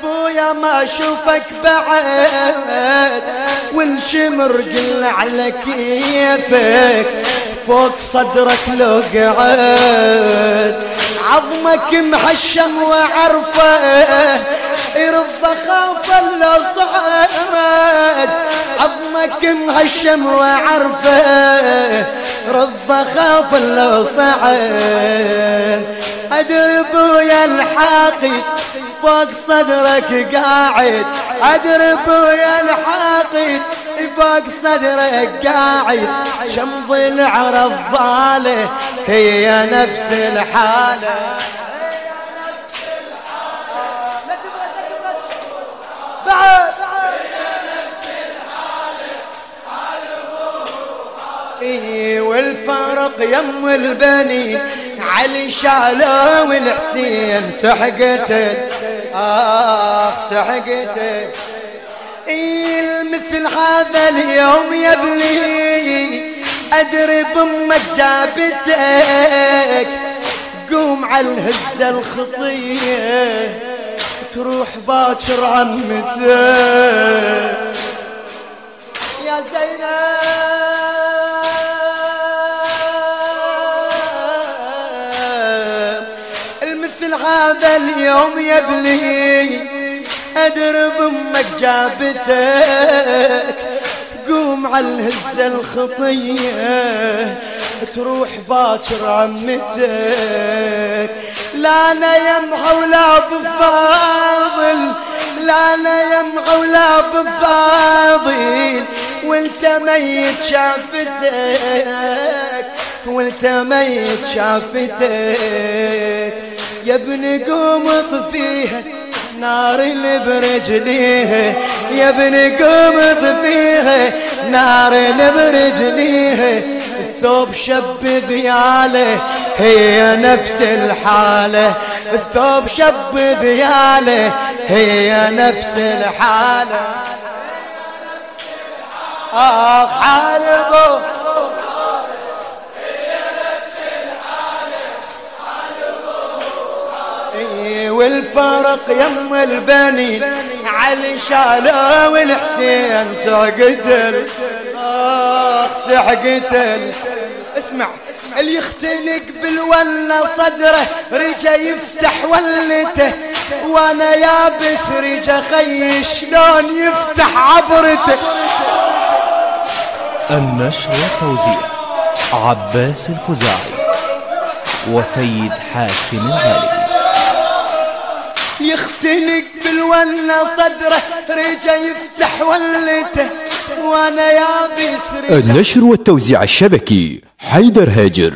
بويا ما اشوفك بعد والشمر قل على كيفك فوق صدرك لو قعد عظمك محشم وعرفه يرضى خافا لو صعد عظمك محشم وعرفه رضى خافا لو صعد أدري بويا الحاقد فوق صدرك قاعد أدري بويا الحاقد فوق صدرك قاعد شمض العرض ضاله هي نفس الحالة بعد والفرق يم البنين علي شالو والحسين سحقته سحقته مثل هذا اليوم يا بلي أدري بأمك جابتك قوم على الهزة الخطية تروح باكر عمتك يا زينب المثل هذا اليوم يا بلي أدري بأمك جابتك قوم على الهزة الخطية تروح باكر عمتك لا أنا يمحى ولا بفاضل لا أنا يمحى ولا بفاضل وانت ميت شافتك وانت ميت شافتك يا ابني قوم اطفيها نار اللي برجليها يا ابني قوم اطفيها نار اللي برجليها الثوب شب ذياله هي نفس الحالة الثوب شب ذياله هي نفس الحالة حالبه والفرق يم البنين علي شالو والحسين سحقتل سحقتل اسمع اللي يختلق بالولة صدره رجا يفتح ولته وانا يابس رجا خي شلون يفتح عبرته. النشر والتوزيع عباس الخزاعي وسيد حاكم الغالي. يختلق بالولة صدره رجا يفتح ولته وانا يابس رجا. النشر والتوزيع الشبكي حيدر هاجر.